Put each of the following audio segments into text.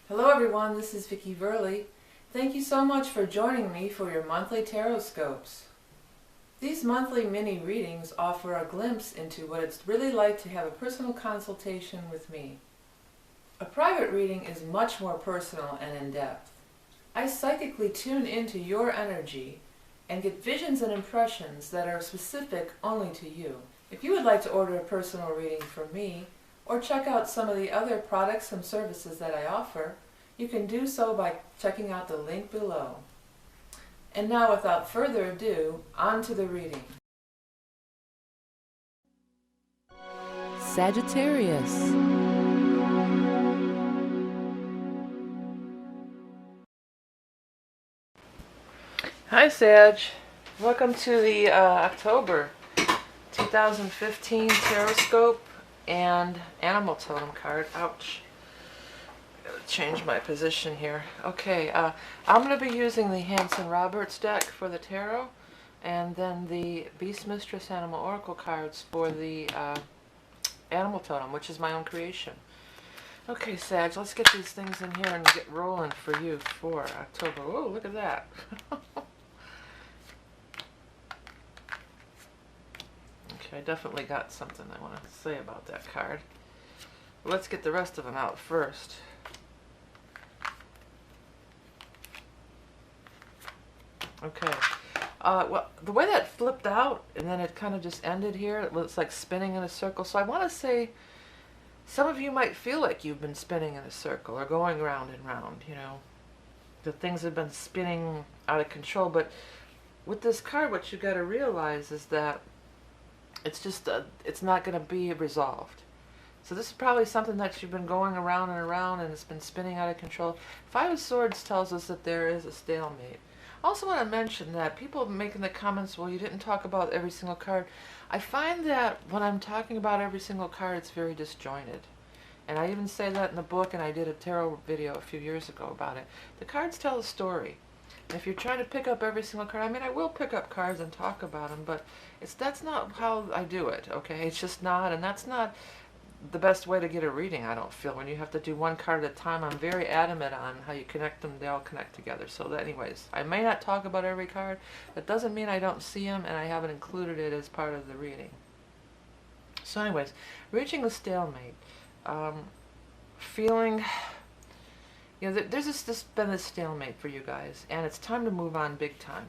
Hello everyone, this is Vickie Verley. Thank you so much for joining me for your monthly tarot scopes. These monthly mini readings offer a glimpse into what it's really like to have a personal consultation with me. A private reading is much more personal and in-depth. I psychically tune into your energy and get visions and impressions that are specific only to you. If you would like to order a personal reading from me, or check out some of the other products and services that I offer, you can do so by checking out the link below. And now, without further ado, on to the reading. Sagittarius. Hi Sag, welcome to the October 2015 Tarot Scope and Animal Totem card. Ouch. Gotta change my position here. Okay, I'm going to be using the Hanson Roberts deck for the tarot, and then the Beast Mistress Animal Oracle cards for the Animal Totem, which is my own creation. Okay, Sag, let's get these things in here and get rolling for you for October. Oh, look at that. I definitely got something I want to say about that card. Let's get the rest of them out first. Okay. Well, the way that flipped out and then it kind of just ended here, it looks like spinning in a circle. So I want to say some of you might feel like you've been spinning in a circle or going round and round, you know. The things have been spinning out of control. But with this card, what you got to realize is that it's just, it's not going to be resolved. So this is probably something that you've been going around and around and it's been spinning out of control. Five of Swords tells us that there is a stalemate. I also want to mention that people make in the comments, well, you didn't talk about every single card. I find that when I'm talking about every single card, it's very disjointed. And I even say that in the book, and I did a tarot video a few years ago about it. The cards tell a story. If you're trying to pick up every single card, I mean, I will pick up cards and talk about them, but that's not how I do it, okay? It's just not, and that's not the best way to get a reading, I don't feel, when you have to do one card at a time. I'm very adamant on how you connect them. They all connect together. So that, anyways, I may not talk about every card. That doesn't mean I don't see them, and I haven't included it as part of the reading. So anyways, reaching the stalemate. Feeling... You know, there's been this stalemate for you guys, and it's time to move on big time.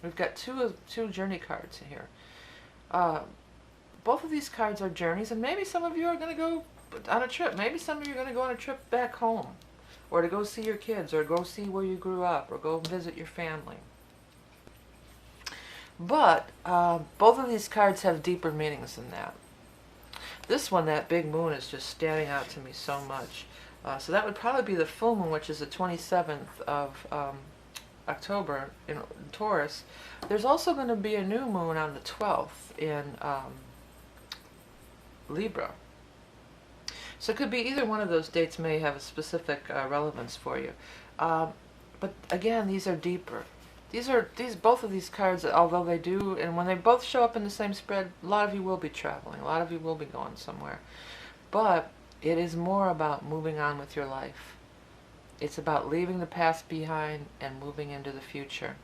We've got two journey cards here. Both of these cards are journeys, and maybe some of you are going to go on a trip. Maybe some of you are going to go on a trip back home, or to go see your kids, or go see where you grew up, or go visit your family. But both of these cards have deeper meanings than that. This one, that big moon, is just standing out to me so much. So that would probably be the full moon, which is the 27th of October in Taurus. There's also going to be a new moon on the 12th in Libra. So it could be either one of those dates may have a specific relevance for you. But again, these are deeper. Both of these cards, although they do, and when they both show up in the same spread, a lot of you will be traveling. A lot of you will be going somewhere. But it is more about moving on with your life. It's about leaving the past behind and moving into the future.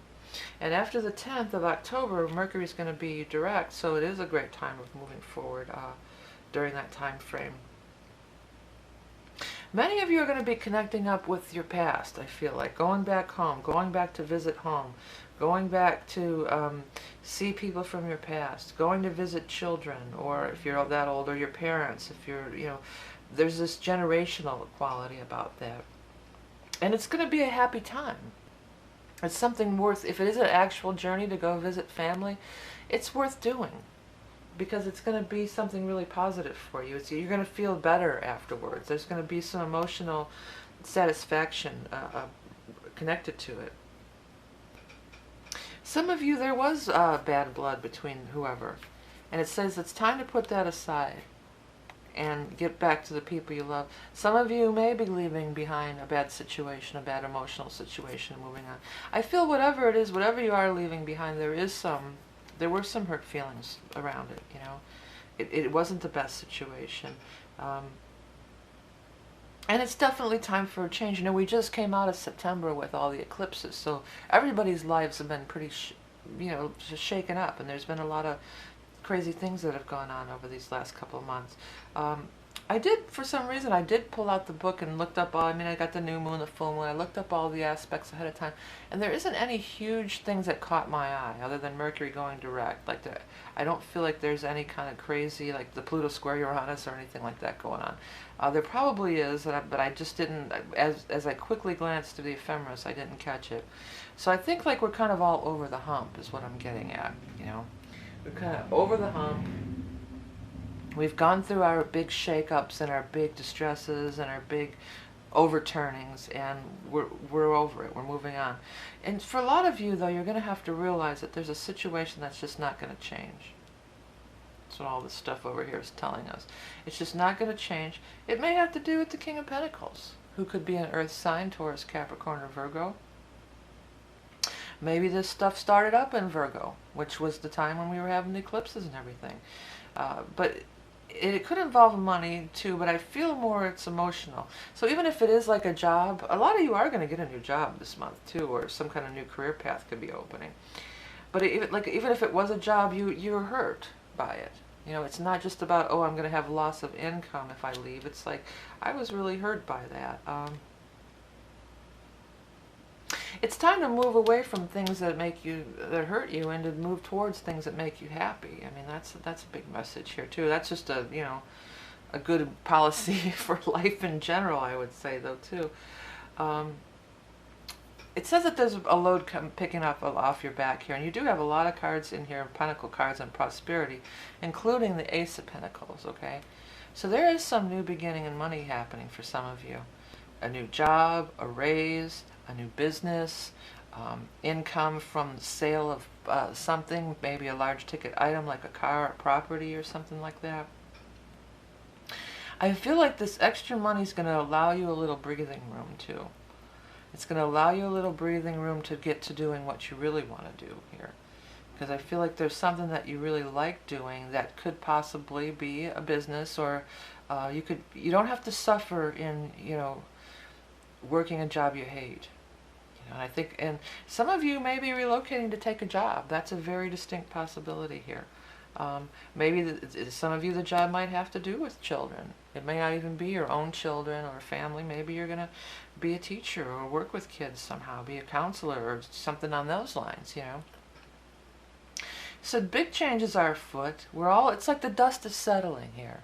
And after the 10th of October, Mercury is going to be direct, so it is a great time of moving forward during that time frame. Many of you are going to be connecting up with your past, I feel like. Going back home, going back to visit home, going back to see people from your past, going to visit children, or if you're that old, or your parents, if you're, you know, there's this generational quality about that. And it's going to be a happy time. It's something worth, if it is an actual journey to go visit family, it's worth doing. Because it's going to be something really positive for you. You're going to feel better afterwards. There's going to be some emotional satisfaction connected to it. Some of you, there was bad blood between whoever. And it says it's time to put that aside and get back to the people you love. Some of you may be leaving behind a bad situation, a bad emotional situation, moving on. I feel whatever it is, whatever you are leaving behind, there were some hurt feelings around it, you know. It wasn't the best situation. And it's definitely time for a change. You know, we just came out of September with all the eclipses, so everybody's lives have been pretty, just shaken up, and there's been a lot of crazy things that have gone on over these last couple of months. I did, for some reason, I did pull out the book and looked up all, I mean, I got the new moon, the full moon, I looked up all the aspects ahead of time, and there isn't any huge things that caught my eye, other than Mercury going direct. Like, I don't feel like there's any kind of crazy, like the Pluto square Uranus or anything like that going on. There probably is, but I just didn't, as I quickly glanced through the ephemeris, I didn't catch it. So I think like we're kind of all over the hump, is what I'm getting at, you know. We're kind of over the hump. We've gone through our big shakeups and our big distresses and our big overturnings, and we're over it. We're moving on. And for a lot of you, though, you're going to have to realize that there's a situation that's just not going to change. That's what all this stuff over here is telling us. It's just not going to change. It may have to do with the King of Pentacles, who could be an Earth sign, Taurus, Capricorn, or Virgo. Maybe this stuff started up in Virgo, which was the time when we were having the eclipses and everything. But it could involve money too, but I feel more it's emotional. So even if it is like a job, a lot of you are going to get a new job this month too, or some kind of new career path could be opening. But even if it was a job, you're hurt by it. You know, it's not just about, oh, I'm going to have loss of income if I leave. It's like, I was really hurt by that. It's time to move away from things that hurt you, and to move towards things that make you happy. I mean, that's a big message here too. That's just a good policy for life in general, I would say, though, too. It says that there's a load picking up off your back here, and you do have a lot of cards in here, Pentacle cards and prosperity, including the Ace of Pentacles, okay? So there is some new beginning and money happening for some of you. A new job, a raise, a new business, income from the sale of something, maybe a large ticket item like a car or property or something like that. I feel like this extra money is going to allow you a little breathing room too. It's going to allow you a little breathing room to get to doing what you really want to do here. Because I feel like there's something that you really like doing that could possibly be a business, or you don't have to suffer in, working a job you hate. I think, and some of you may be relocating to take a job. That's a very distinct possibility here. Maybe some of you, the job might have to do with children. It may not even be your own children or family. Maybe you're going to be a teacher or work with kids somehow, be a counselor or something on those lines, So big changes are afoot. It's like the dust is settling here.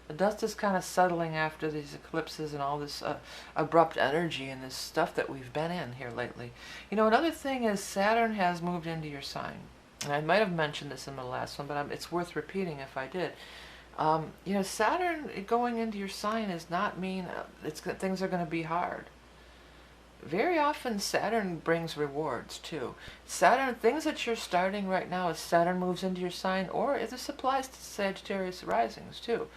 The dust is kind of settling after these eclipses and all this abrupt energy and this stuff that we've been in here lately. Another thing is Saturn has moved into your sign. And I might have mentioned this in the last one, but it's worth repeating if I did. Saturn going into your sign does not mean things are going to be hard. Very often Saturn brings rewards too. Saturn, things that you're starting right now as Saturn moves into your sign, or this applies to Sagittarius risings too,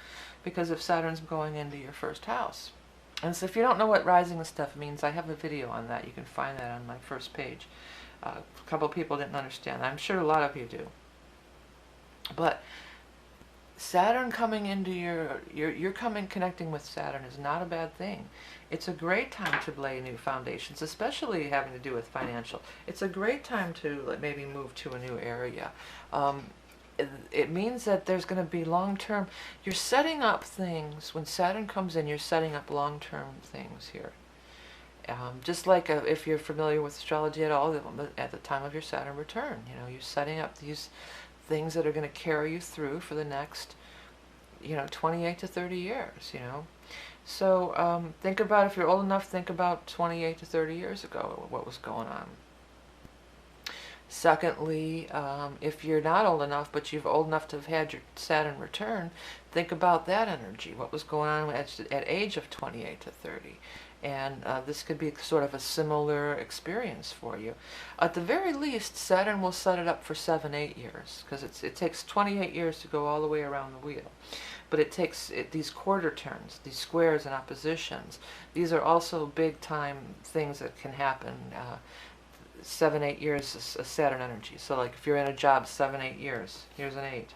because if Saturn's going into your first house. And so if you don't know what rising and stuff means, I have a video on that. You can find that on my first page. A couple of people didn't understand. I'm sure a lot of you do. But Saturn coming into connecting with Saturn is not a bad thing. It's a great time to lay new foundations, especially having to do with financial. It's a great time to maybe move to a new area. It means that there's going to be long-term, you're setting up things. When Saturn comes in, you're setting up long-term things here. Just like if you're familiar with astrology at all, at the time of your Saturn return, you're setting up these things that are going to carry you through for the next, 28 to 30 years, So think about, if you're old enough, think about 28 to 30 years ago, what was going on. Secondly, if you're not old enough, but you're old enough to have had your Saturn return, think about that energy, what was going on at age of 28 to 30. And this could be sort of a similar experience for you. At the very least, Saturn will set it up for 7-8 years, because it takes 28 years to go all the way around the wheel. But it takes these quarter turns, these squares and oppositions. These are also big time things that can happen. 7-8 years is Saturn energy. So like if you're in a job 7-8 years, here's an 8.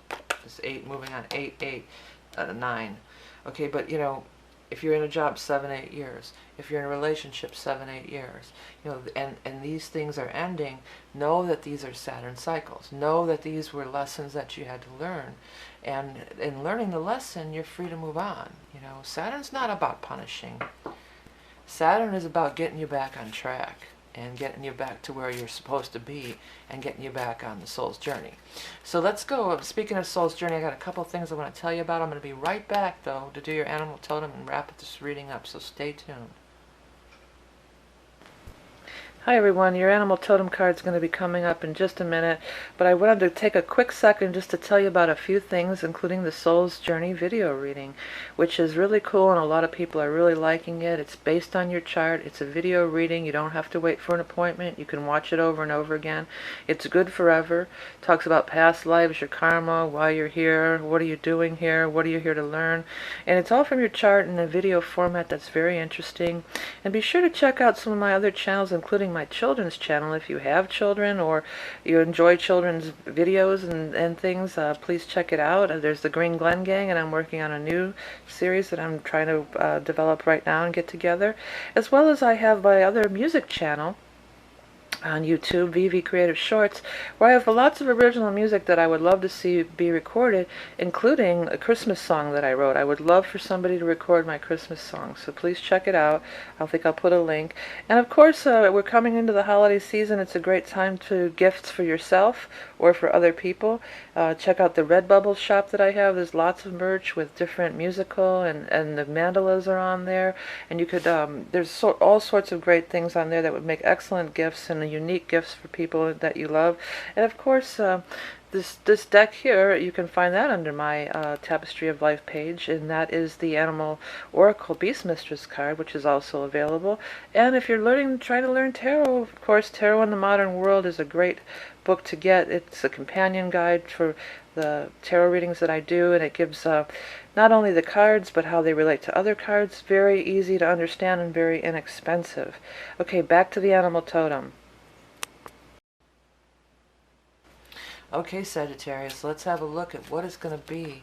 This 8 moving on, 8, 8, 9. Okay, but If you're in a job, 7, 8 years. If you're in a relationship, 7, 8 years. And these things are ending. Know that these are Saturn cycles. Know that these were lessons that you had to learn. And in learning the lesson, you're free to move on. Saturn's not about punishing. Saturn is about getting you back on track and getting you back to where you're supposed to be and getting you back on the soul's journey. So let's go. Speaking of soul's journey, I got a couple of things I want to tell you about. I'm going to be right back, though, to do your animal totem and wrap this reading up, so stay tuned. Hi everyone, your animal totem card is going to be coming up in just a minute, but I wanted to take a quick second just to tell you about a few things, including the Soul's Journey video reading, which is really cool and a lot of people are really liking it. It's based on your chart. It's a video reading. You don't have to wait for an appointment. You can watch it over and over again. It's good forever. It talks about past lives, your karma, why you're here, what are you doing here, what are you here to learn, and it's all from your chart in a video format that's very interesting. And be sure to check out some of my other channels, including my children's channel. If you have children or you enjoy children's videos and things, please check it out. There's the Green Glen Gang, and I'm working on a new series that I'm trying to develop right now and get together, as well as I have my other music channel on YouTube, Vickie Creative Shorts, where I have lots of original music that I would love to see be recorded, including a Christmas song that I wrote. I would love for somebody to record my Christmas song, so please check it out. I think I'll put a link. And of course, we're coming into the holiday season. It's a great time to gifts for yourself or for other people. Check out the Redbubble shop that I have. There's lots of merch with different musical, and the mandalas are on there. And you could, there's all sorts of great things on there that would make excellent gifts and unique gifts for people that you love. And of course, this deck here, you can find that under my Tapestry of Life page, and that is the Animal Oracle Beast Mistress card, which is also available. And if you're trying to learn tarot, of course, Tarot in the Modern World is a great book to get. It's a companion guide for the tarot readings that I do, and it gives not only the cards, but how they relate to other cards. Very easy to understand and very inexpensive. Okay, back to the animal totem. Okay, Sagittarius, let's have a look at what it's going to be.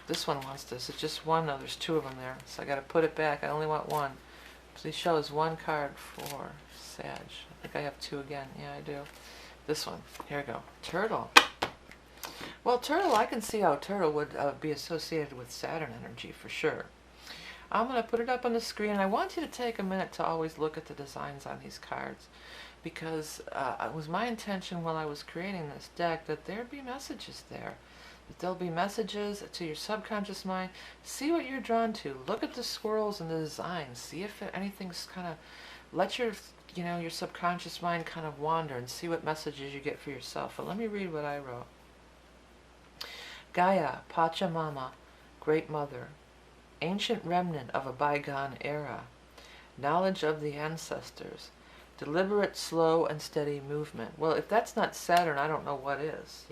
This one wants this. It's just one. No, there's two of them there. So I got to put it back. I only want one. Please show us one card for Sag. I think I have two again. Yeah, I do. This one. Here we go. Turtle. Well, Turtle, I can see how Turtle would be associated with Saturn energy for sure. I'm going to put it up on the screen. I want you to take a minute to always look at the designs on these cards, because it was my intention while I was creating this deck that there'd be messages there. That there'll be messages to your subconscious mind. See what you're drawn to. Look at the swirls and the designs. See if anything's kind of, let your subconscious mind kind of wander and see what messages you get for yourself. But let me read what I wrote. Gaia, Pachamama, Great Mother, ancient remnant of a bygone era, knowledge of the ancestors, deliberate, slow, and steady movement. Well, if that's not Saturn, I don't know what is,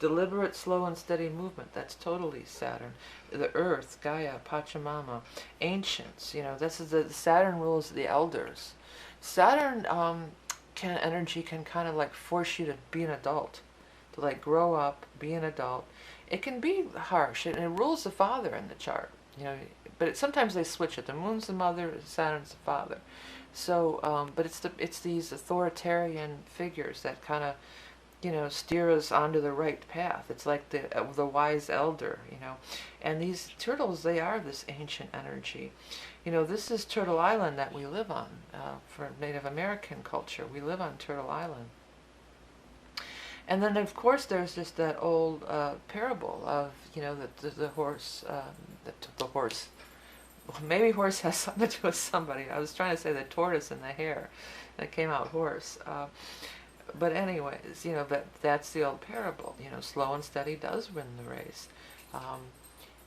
Deliberate, slow, and steady movement. That's totally Saturn. The Earth, Gaia, Pachamama, ancients. This is the Saturn rules the elders. Saturn energy can kind of like force you to be an adult, to like grow up, be an adult. It can be harsh, and it rules the father in the chart. But sometimes they switch it. The moon's the mother, Saturn's the father. So, but it's these authoritarian figures that kind of, steer us onto the right path. It's like the wise elder, And these turtles, they are this ancient energy. This is Turtle Island that we live on. For Native American culture, we live on Turtle Island. And then, of course, there's just that old parable of, the horse, the horse. Well, maybe horse has something to do with somebody. I was trying to say the tortoise and the hare. That came out horse. But anyways, that's the old parable. Slow and steady does win the race.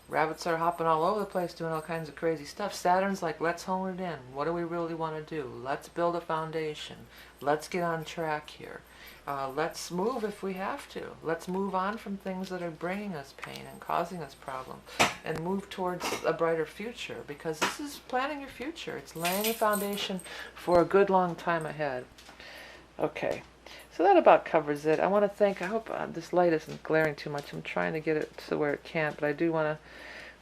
Rabbits are hopping all over the place doing all kinds of crazy stuff. Saturn's like, let's hone it in. What do we really want to do? Let's build a foundation. Let's get on track here. Let's move if we have to. Let's move on from things that are bringing us pain and causing us problems, and move towards a brighter future, because this is planning your future. It's laying a foundation for a good long time ahead. Okay, so that about covers it. I hope this light isn't glaring too much. I'm trying to get it to where it can't, but I do want to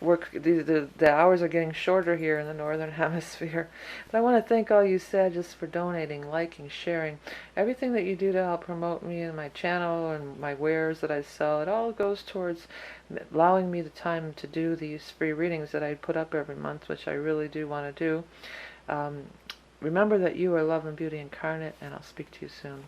work. The hours are getting shorter here in the northern hemisphere. But I want to thank all you Sagittarius for donating, liking, sharing, everything that you do to help promote me and my channel and my wares that I sell. It all goes towards allowing me the time to do these free readings that I put up every month, which I really do want to do. Remember that you are love and beauty incarnate, and I'll speak to you soon.